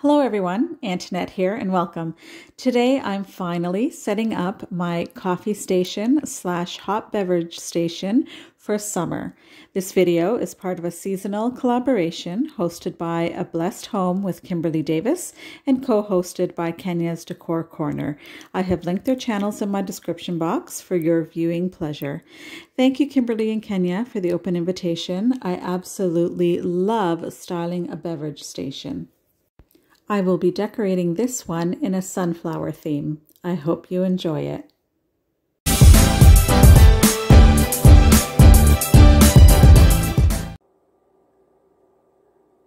Hello everyone, Antoinette here and welcome. Today I'm finally setting up my coffee station / hot beverage station for summer. This video is part of a seasonal collaboration hosted by A Blessed Home with Kimberly Davis and co-hosted by Kenya's Decor Corner. I have linked their channels in my description box for your viewing pleasure. Thank you Kimberly and Kenya for the open invitation. I absolutely love styling a beverage station. I will be decorating this one in a sunflower theme. I hope you enjoy it.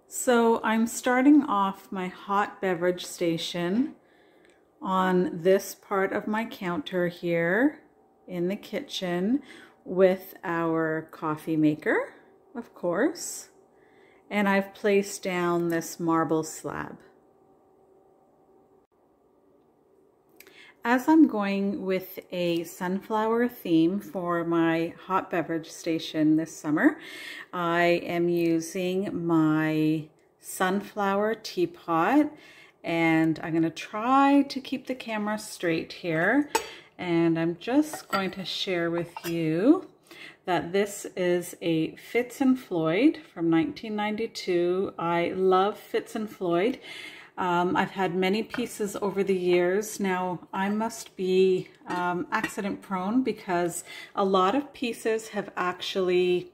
So I'm starting off my hot beverage station on this part of my counter here in the kitchen with our coffee maker, of course, and I've placed down this marble slab. As I'm going with a sunflower theme for my hot beverage station this summer, I am using my sunflower teapot, and I'm going to try to keep the camera straight here, and I'm just going to share with you that this is a Fitz & Floyd from 1992. I love Fitz & Floyd. I've had many pieces over the years. Now, I must be accident prone because a lot of pieces have actually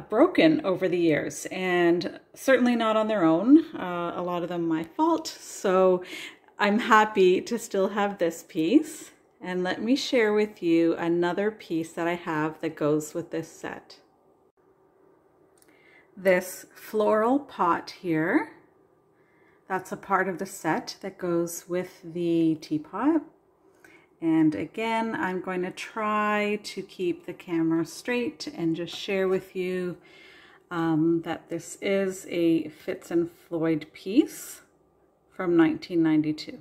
broken over the years, and certainly not on their own. A lot of them my fault. So I'm happy to still have this piece. And let me share with you another piece that I have that goes with this set. This floral pot here. That's a part of the set that goes with the teapot. And again, I'm going to try to keep the camera straight and just share with you that this is a Fitz & Floyd piece from 1992.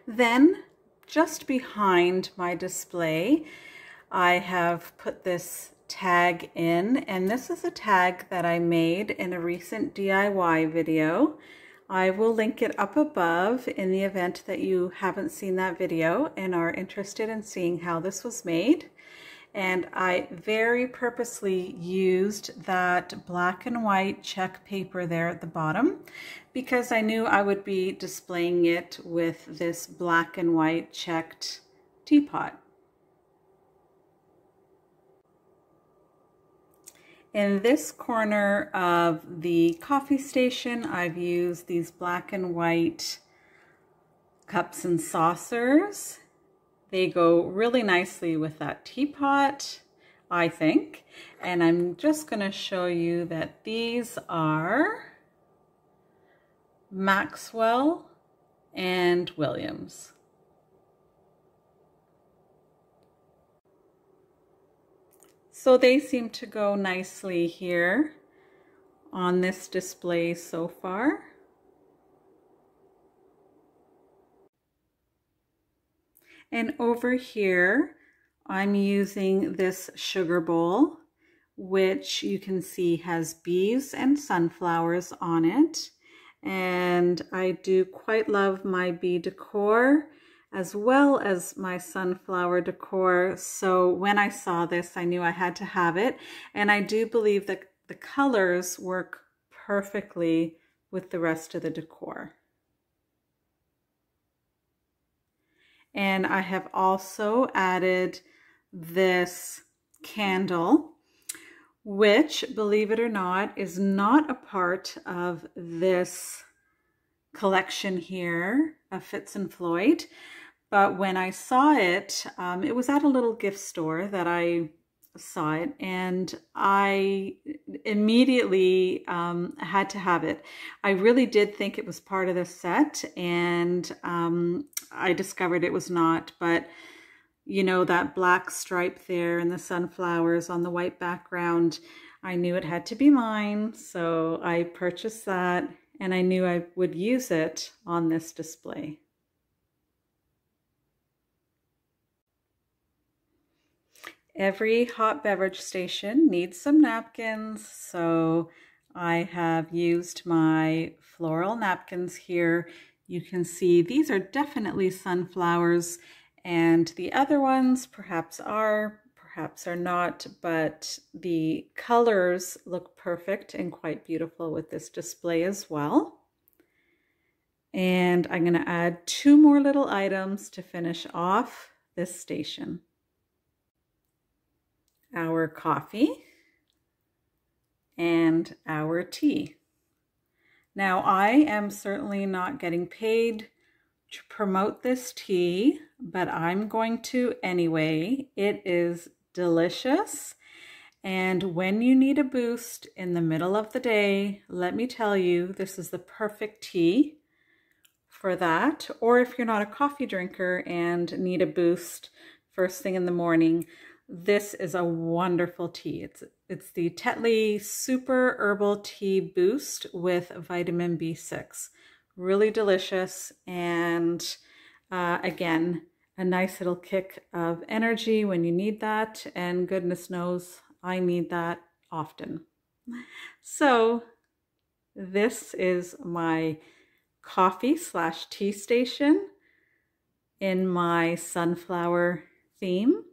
Then, just behind my display, I have put this tag in, and this is a tag that I made in a recent DIY video. I will link it up above in the event that you haven't seen that video and are interested in seeing how this was made. And I very purposely used that black and white check paper there at the bottom because I knew I would be displaying it with this black and white checked teapot. In this corner of the coffee station, I've used these black and white cups and saucers. They go really nicely with that teapot, I think. And I'm just going to show you that these are Maxwell and Williams. So they seem to go nicely here on this display so far. And over here, I'm using this sugar bowl, which you can see has bees and sunflowers on it. And I do quite love my bee decor as well as my sunflower decor. So when I saw this, I knew I had to have it. And I do believe that the colors work perfectly with the rest of the decor. And I have also added this candle, which, believe it or not, is not a part of this collection here of Fitz & Floyd. But when I saw it, it was at a little gift store that I saw it, and I immediately had to have it. I really did think it was part of the set, and I discovered it was not, but you know, that black stripe there and the sunflowers on the white background, I knew it had to be mine, so I purchased that, and I knew I would use it on this display. Every hot beverage station needs some napkins, so I have used my floral napkins here. You can see these are definitely sunflowers, and the other ones perhaps are not, but the colors look perfect and quite beautiful with this display as well. And I'm going to add 2 more little items to finish off this station. Our coffee and our tea. Now, I am certainly not getting paid to promote this tea, but I'm going to anyway. It is delicious, and when you need a boost in the middle of the day, let me tell you, this is the perfect tea for that. Or if you're not a coffee drinker and need a boost first thing in the morning, this is a wonderful tea. It's the Tetley Super Herbal Tea Boost with vitamin B6. Really delicious, and again, a nice little kick of energy when you need that, and goodness knows I need that often. So this is my coffee/tea station in my sunflower theme.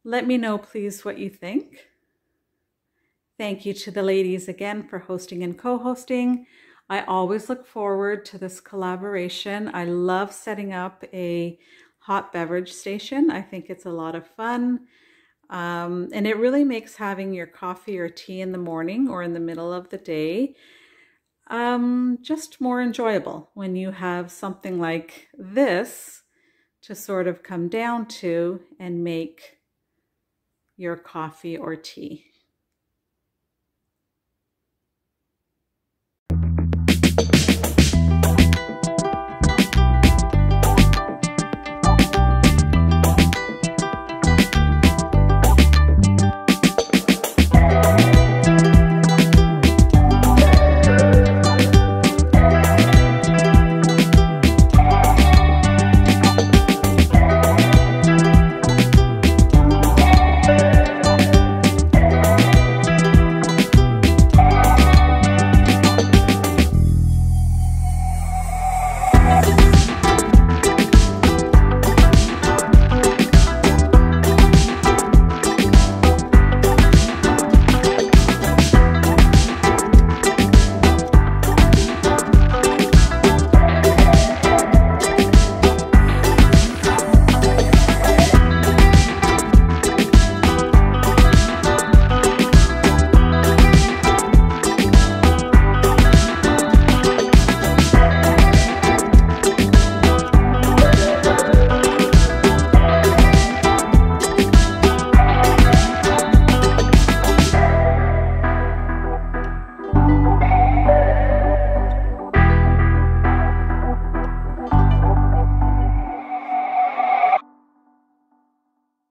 Let me know, please, what you think. Thank you to the ladies again for hosting and co-hosting. I always look forward to this collaboration. I love setting up a hot beverage station. I think it's a lot of fun. And it really makes having your coffee or tea in the morning or in the middle of the day just more enjoyable when you have something like this to sort of come down to and make your coffee or tea.